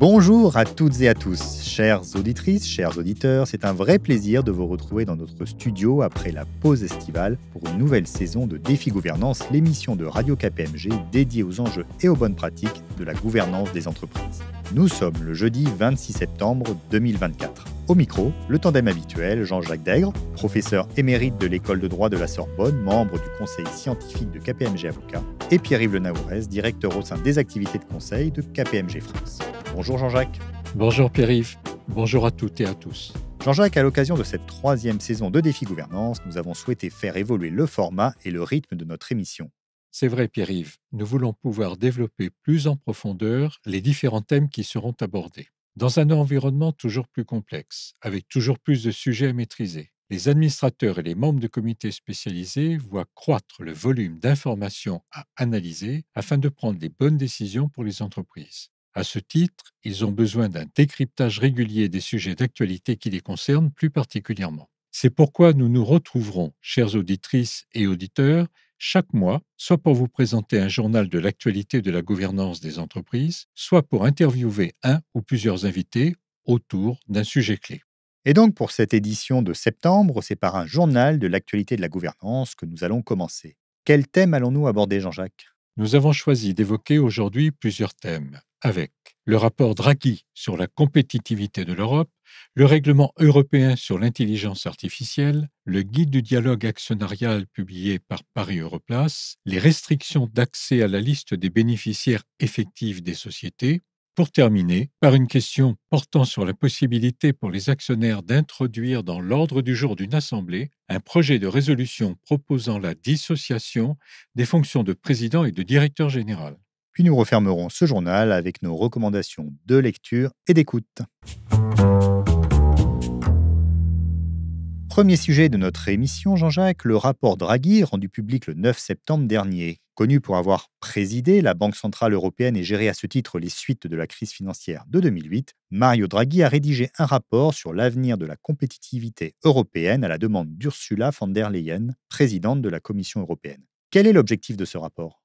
Bonjour à toutes et à tous, chères auditrices, chers auditeurs, c'est un vrai plaisir de vous retrouver dans notre studio après la pause estivale pour une nouvelle saison de Défi Gouvernance, l'émission de Radio KPMG dédiée aux enjeux et aux bonnes pratiques de la gouvernance des entreprises. Nous sommes le jeudi 26 septembre 2024. Au micro, le tandem habituel, Jean-Jacques Dègre, professeur émérite de l'école de droit de la Sorbonne, membre du conseil scientifique de KPMG Avocats, et Pierre-Yves Le Naourez, directeur au sein des activités de conseil de KPMG France. Bonjour Jean-Jacques. Bonjour Pierre-Yves. Bonjour à toutes et à tous. Jean-Jacques, à l'occasion de cette troisième saison de Défi Gouvernance, nous avons souhaité faire évoluer le format et le rythme de notre émission. C'est vrai Pierre-Yves, nous voulons pouvoir développer plus en profondeur les différents thèmes qui seront abordés. Dans un environnement toujours plus complexe, avec toujours plus de sujets à maîtriser, les administrateurs et les membres de comités spécialisés voient croître le volume d'informations à analyser afin de prendre les bonnes décisions pour les entreprises. À ce titre, ils ont besoin d'un décryptage régulier des sujets d'actualité qui les concernent plus particulièrement. C'est pourquoi nous nous retrouverons, chères auditrices et auditeurs, chaque mois, soit pour vous présenter un journal de l'actualité de la gouvernance des entreprises, soit pour interviewer un ou plusieurs invités autour d'un sujet clé. Et donc pour cette édition de septembre, c'est par un journal de l'actualité de la gouvernance que nous allons commencer. Quel thème allons-nous aborder, Jean-Jacques ? Nous avons choisi d'évoquer aujourd'hui plusieurs thèmes, avec le rapport Draghi sur la compétitivité de l'Europe, le règlement européen sur l'intelligence artificielle, le guide du dialogue actionnarial publié par Paris Europlace, les restrictions d'accès à la liste des bénéficiaires effectifs des sociétés, pour terminer par une question portant sur la possibilité pour les actionnaires d'introduire dans l'ordre du jour d'une assemblée un projet de résolution proposant la dissociation des fonctions de président et de directeur général. Puis nous refermerons ce journal avec nos recommandations de lecture et d'écoute. Premier sujet de notre émission, Jean-Jacques, le rapport Draghi rendu public le 9 septembre dernier. Connu pour avoir présidé la Banque centrale européenne et géré à ce titre les suites de la crise financière de 2008, Mario Draghi a rédigé un rapport sur l'avenir de la compétitivité européenne à la demande d'Ursula von der Leyen, présidente de la Commission européenne. Quel est l'objectif de ce rapport ?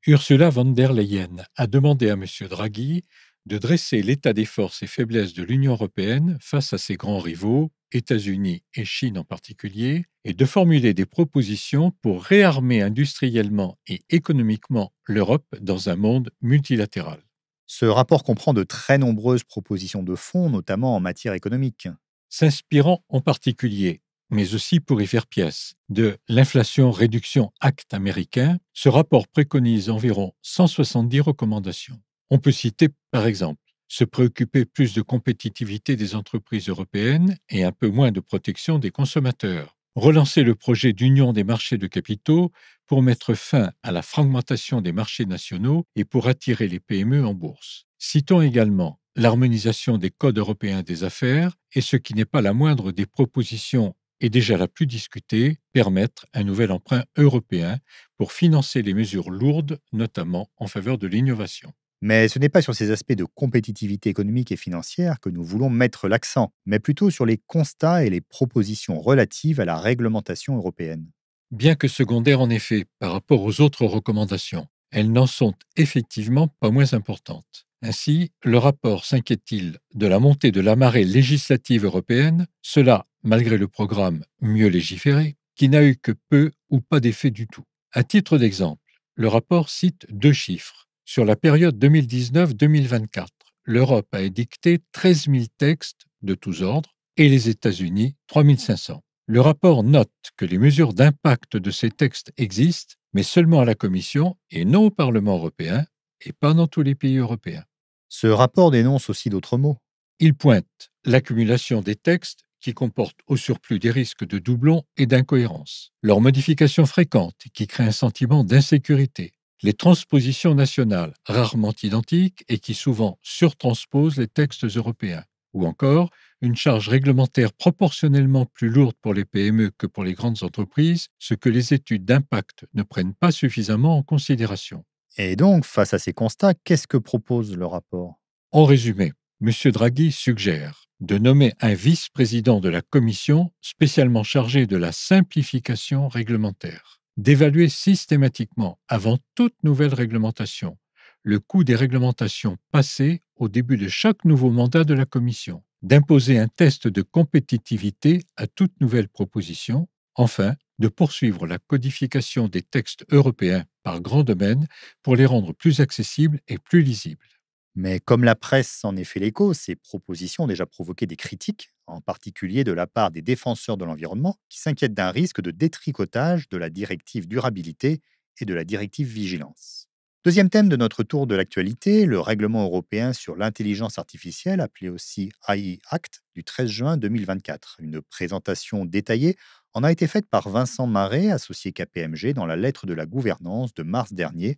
Ursula von der Leyen a demandé à M. Draghi de dresser l'état des forces et faiblesses de l'Union européenne face à ses grands rivaux, États-Unis et Chine en particulier, et de formuler des propositions pour réarmer industriellement et économiquement l'Europe dans un monde multilatéral. Ce rapport comprend de très nombreuses propositions de fond, notamment en matière économique. S'inspirant en particulier, mais aussi pour y faire pièce, de l'Inflation Réduction Act américain, ce rapport préconise environ 170 recommandations. On peut citer, par exemple, se préoccuper plus de compétitivité des entreprises européennes et un peu moins de protection des consommateurs. Relancer le projet d'union des marchés de capitaux pour mettre fin à la fragmentation des marchés nationaux et pour attirer les PME en bourse. Citons également l'harmonisation des codes européens des affaires et ce qui n'est pas la moindre des propositions et déjà la plus discutée, permettre un nouvel emprunt européen pour financer les mesures lourdes, notamment en faveur de l'innovation. Mais ce n'est pas sur ces aspects de compétitivité économique et financière que nous voulons mettre l'accent, mais plutôt sur les constats et les propositions relatives à la réglementation européenne. Bien que secondaires en effet par rapport aux autres recommandations, elles n'en sont effectivement pas moins importantes. Ainsi, le rapport s'inquiète-t-il de la montée de la marée législative européenne, cela malgré le programme Mieux légiférer, qui n'a eu que peu ou pas d'effet du tout. À titre d'exemple, le rapport cite 2 chiffres. Sur la période 2019-2024, l'Europe a édicté 13 000 textes de tous ordres et les États-Unis 3 500. Le rapport note que les mesures d'impact de ces textes existent, mais seulement à la Commission et non au Parlement européen, et pas dans tous les pays européens. Ce rapport dénonce aussi d'autres maux. Il pointe l'accumulation des textes qui comportent au surplus des risques de doublons et d'incohérences, leur modification fréquente qui crée un sentiment d'insécurité, les transpositions nationales rarement identiques et qui souvent surtransposent les textes européens, ou encore une charge réglementaire proportionnellement plus lourde pour les PME que pour les grandes entreprises, ce que les études d'impact ne prennent pas suffisamment en considération. Et donc, face à ces constats, qu'est-ce que propose le rapport ? En résumé, M. Draghi suggère de nommer un vice-président de la Commission spécialement chargé de la simplification réglementaire, d'évaluer systématiquement, avant toute nouvelle réglementation, le coût des réglementations passées au début de chaque nouveau mandat de la Commission, d'imposer un test de compétitivité à toute nouvelle proposition, enfin, de poursuivre la codification des textes européens par grands domaines pour les rendre plus accessibles et plus lisibles. Mais comme la presse en est fait l'écho, ces propositions ont déjà provoqué des critiques, en particulier de la part des défenseurs de l'environnement, qui s'inquiètent d'un risque de détricotage de la directive durabilité et de la directive vigilance. Deuxième thème de notre tour de l'actualité, le règlement européen sur l'intelligence artificielle, appelé aussi AI Act, du 13 juin 2024. Une présentation détaillée en a été faite par Vincent Marais, associé KPMG, dans la lettre de la gouvernance de mars dernier,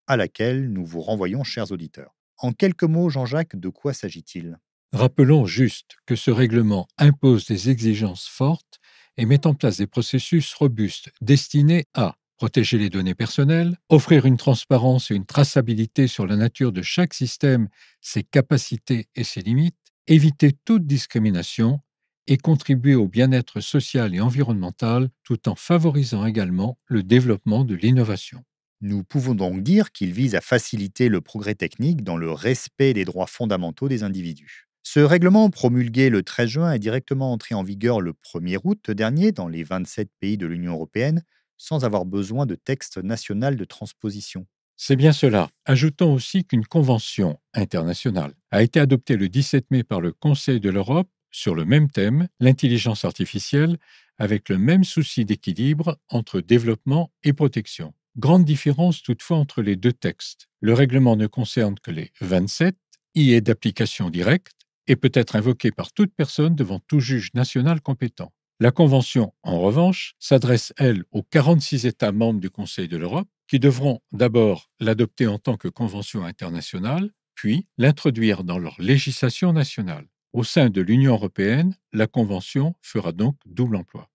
à laquelle nous vous renvoyons, chers auditeurs. En quelques mots, Jean-Jacques, de quoi s'agit-il? Rappelons juste que ce règlement impose des exigences fortes et met en place des processus robustes destinés à protéger les données personnelles, offrir une transparence et une traçabilité sur la nature de chaque système, ses capacités et ses limites, éviter toute discrimination et contribuer au bien-être social et environnemental tout en favorisant également le développement de l'innovation. Nous pouvons donc dire qu'il vise à faciliter le progrès technique dans le respect des droits fondamentaux des individus. Ce règlement, promulgué le 13 juin, est directement entré en vigueur le 1er août dernier dans les 27 pays de l'Union européenne, sans avoir besoin de texte national de transposition. C'est bien cela. Ajoutons aussi qu'une convention internationale a été adoptée le 17 mai par le Conseil de l'Europe sur le même thème, l'intelligence artificielle, avec le même souci d'équilibre entre développement et protection. Grande différence toutefois entre les deux textes. Le règlement ne concerne que les 27, y est d'application directe et peut être invoqué par toute personne devant tout juge national compétent. La Convention, en revanche, s'adresse, elle, aux 46 États membres du Conseil de l'Europe, qui devront d'abord l'adopter en tant que convention internationale, puis l'introduire dans leur législation nationale. Au sein de l'Union européenne, la Convention fera donc double emploi.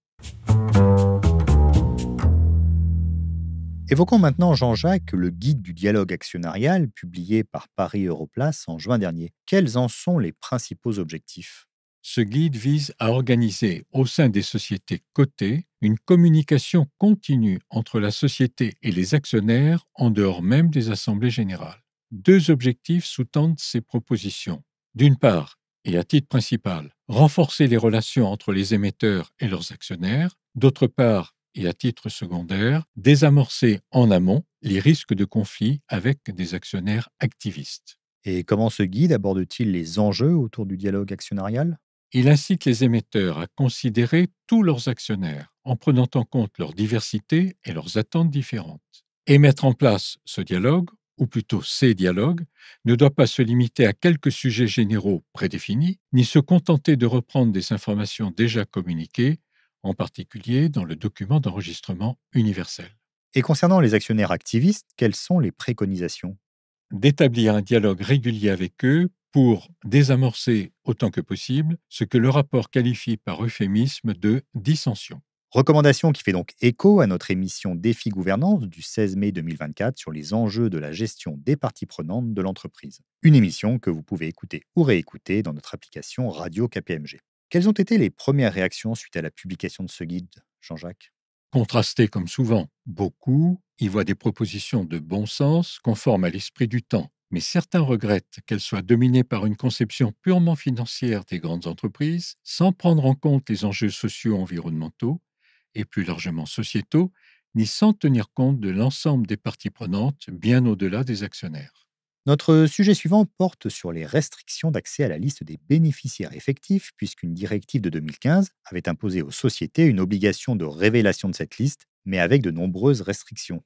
Évoquons maintenant, Jean-Jacques, le guide du dialogue actionnarial publié par Paris Europlace en juin dernier. Quels en sont les principaux objectifs? Ce guide vise à organiser au sein des sociétés cotées une communication continue entre la société et les actionnaires en dehors même des assemblées générales. Deux objectifs sous-tendent ces propositions. D'une part, et à titre principal, renforcer les relations entre les émetteurs et leurs actionnaires. D'autre part, et à titre secondaire, désamorcer en amont les risques de conflit avec des actionnaires activistes. Et comment ce guide aborde-t-il les enjeux autour du dialogue actionnarial? Il incite les émetteurs à considérer tous leurs actionnaires en prenant en compte leur diversité et leurs attentes différentes. Et mettre en place ce dialogue, ou plutôt ces dialogues, ne doit pas se limiter à quelques sujets généraux prédéfinis, ni se contenter de reprendre des informations déjà communiquées, en particulier dans le document d'enregistrement universel. Et concernant les actionnaires activistes, quelles sont les préconisations? D'établir un dialogue régulier avec eux pour désamorcer autant que possible ce que le rapport qualifie par euphémisme de dissension. Recommandation qui fait donc écho à notre émission Défi Gouvernance du 16 mai 2024 sur les enjeux de la gestion des parties prenantes de l'entreprise. Une émission que vous pouvez écouter ou réécouter dans notre application Radio KPMG. Quelles ont été les premières réactions suite à la publication de ce guide, Jean-Jacques? Contrasté comme souvent, beaucoup y voient des propositions de bon sens conformes à l'esprit du temps, mais certains regrettent qu'elles soient dominées par une conception purement financière des grandes entreprises, sans prendre en compte les enjeux sociaux, environnementaux et plus largement sociétaux, ni sans tenir compte de l'ensemble des parties prenantes, bien au-delà des actionnaires. Notre sujet suivant porte sur les restrictions d'accès à la liste des bénéficiaires effectifs, puisqu'une directive de 2015 avait imposé aux sociétés une obligation de révélation de cette liste, mais avec de nombreuses restrictions.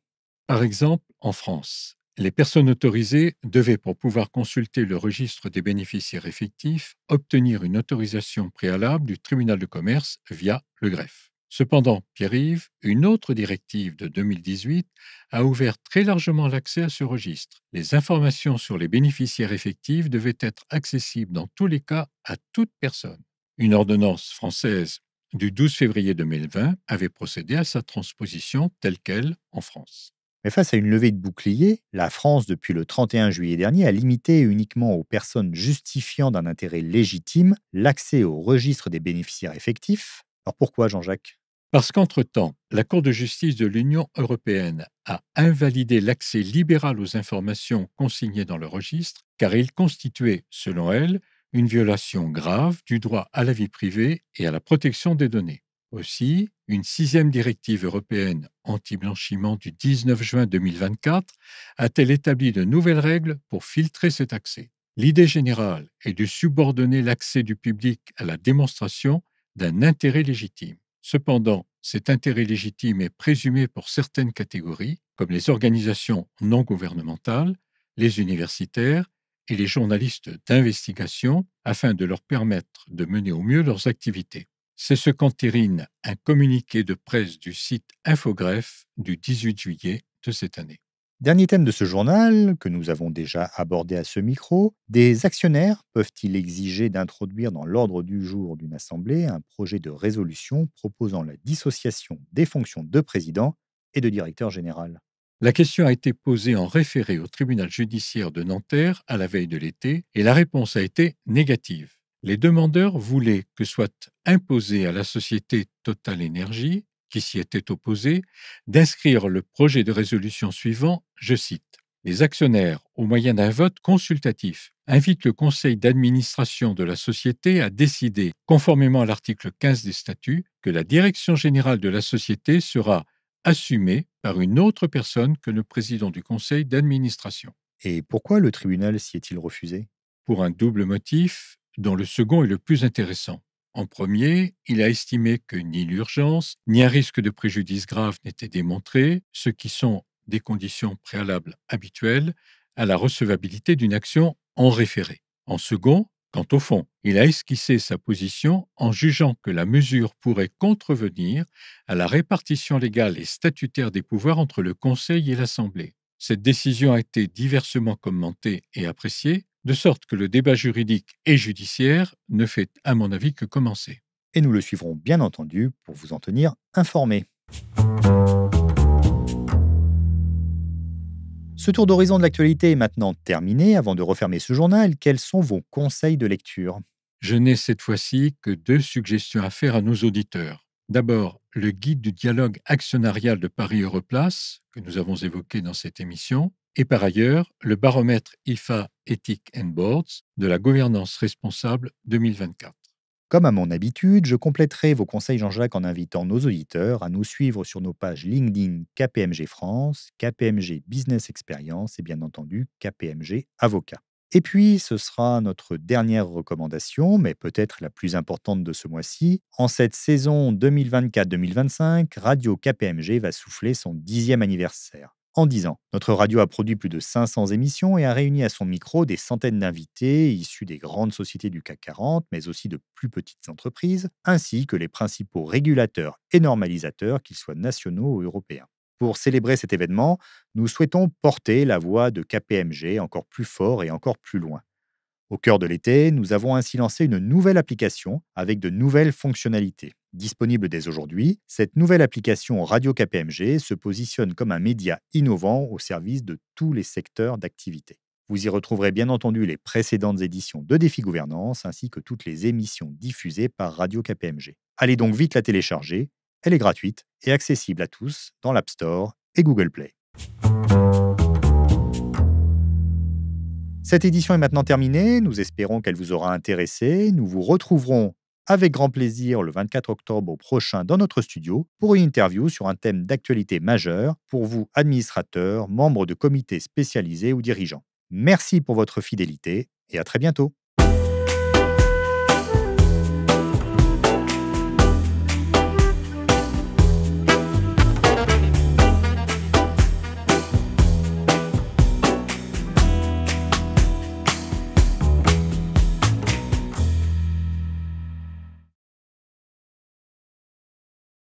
Par exemple, en France, les personnes autorisées devaient, pour pouvoir consulter le registre des bénéficiaires effectifs, obtenir une autorisation préalable du tribunal de commerce via le greffe. Cependant, Pierre-Yves, une autre directive de 2018 a ouvert très largement l'accès à ce registre. Les informations sur les bénéficiaires effectifs devaient être accessibles dans tous les cas à toute personne. Une ordonnance française du 12 février 2020 avait procédé à sa transposition telle qu'elle en France. Mais face à une levée de bouclier, la France, depuis le 31 juillet dernier, a limité uniquement aux personnes justifiant d'un intérêt légitime l'accès au registre des bénéficiaires effectifs. Alors pourquoi, Jean-Jacques? Parce qu'entre-temps, la Cour de justice de l'Union européenne a invalidé l'accès libéral aux informations consignées dans le registre, car il constituait, selon elle, une violation grave du droit à la vie privée et à la protection des données. Aussi, une sixième directive européenne anti-blanchiment du 19 juin 2024 a-t-elle établi de nouvelles règles pour filtrer cet accès. L'idée générale est de subordonner l'accès du public à la démonstration d'un intérêt légitime. Cependant, cet intérêt légitime est présumé pour certaines catégories, comme les organisations non gouvernementales, les universitaires et les journalistes d'investigation, afin de leur permettre de mener au mieux leurs activités. C'est ce qu'entérine un communiqué de presse du site Infogreffe du 18 juillet de cette année. Dernier thème de ce journal, que nous avons déjà abordé à ce micro, des actionnaires peuvent-ils exiger d'introduire dans l'ordre du jour d'une assemblée un projet de résolution proposant la dissociation des fonctions de président et de directeur général? La question a été posée en référé au tribunal judiciaire de Nanterre à la veille de l'été et la réponse a été négative. Les demandeurs voulaient que soit imposé à la société Total Énergie, qui s'y était opposée, d'inscrire le projet de résolution suivant, je cite, les actionnaires, au moyen d'un vote consultatif, invitent le conseil d'administration de la société à décider, conformément à l'article 15 des statuts, que la direction générale de la société sera assumée par une autre personne que le président du conseil d'administration. Et pourquoi le tribunal s'y est-il refusé? Pour un double motif, dont le second est le plus intéressant. En premier, il a estimé que ni l'urgence, ni un risque de préjudice grave n'étaient démontrés, ce qui sont des conditions préalables habituelles à la recevabilité d'une action en référé. En second, quant au fond, il a esquissé sa position en jugeant que la mesure pourrait contrevenir à la répartition légale et statutaire des pouvoirs entre le Conseil et l'Assemblée. Cette décision a été diversement commentée et appréciée, de sorte que le débat juridique et judiciaire ne fait, à mon avis, que commencer. Et nous le suivrons bien entendu pour vous en tenir informé. Ce tour d'horizon de l'actualité est maintenant terminé. Avant de refermer ce journal, quels sont vos conseils de lecture? Je n'ai cette fois-ci que 2 suggestions à faire à nos auditeurs. D'abord, le guide du dialogue actionnarial de Paris Europlace, que nous avons évoqué dans cette émission, et par ailleurs, le baromètre IFA Ethic and Boards de la gouvernance responsable 2024. Comme à mon habitude, je compléterai vos conseils Jean-Jacques en invitant nos auditeurs à nous suivre sur nos pages LinkedIn KPMG France, KPMG Business Experience et bien entendu KPMG Avocat. Et puis, ce sera notre dernière recommandation, mais peut-être la plus importante de ce mois-ci. En cette saison 2024-2025, Radio KPMG va souffler son 10e anniversaire. En 10 ans, notre radio a produit plus de 500 émissions et a réuni à son micro des centaines d'invités issus des grandes sociétés du CAC 40, mais aussi de plus petites entreprises, ainsi que les principaux régulateurs et normalisateurs, qu'ils soient nationaux ou européens. Pour célébrer cet événement, nous souhaitons porter la voix de KPMG encore plus fort et encore plus loin. Au cœur de l'été, nous avons ainsi lancé une nouvelle application avec de nouvelles fonctionnalités. Disponible dès aujourd'hui, cette nouvelle application Radio KPMG se positionne comme un média innovant au service de tous les secteurs d'activité. Vous y retrouverez bien entendu les précédentes éditions de Défi Gouvernance ainsi que toutes les émissions diffusées par Radio KPMG. Allez donc vite la télécharger, elle est gratuite et accessible à tous dans l'App Store et Google Play. Cette édition est maintenant terminée, nous espérons qu'elle vous aura intéressé. Nous vous retrouverons avec grand plaisir le 24 octobre prochain dans notre studio pour une interview sur un thème d'actualité majeur pour vous, administrateurs, membres de comités spécialisés ou dirigeants. Merci pour votre fidélité et à très bientôt.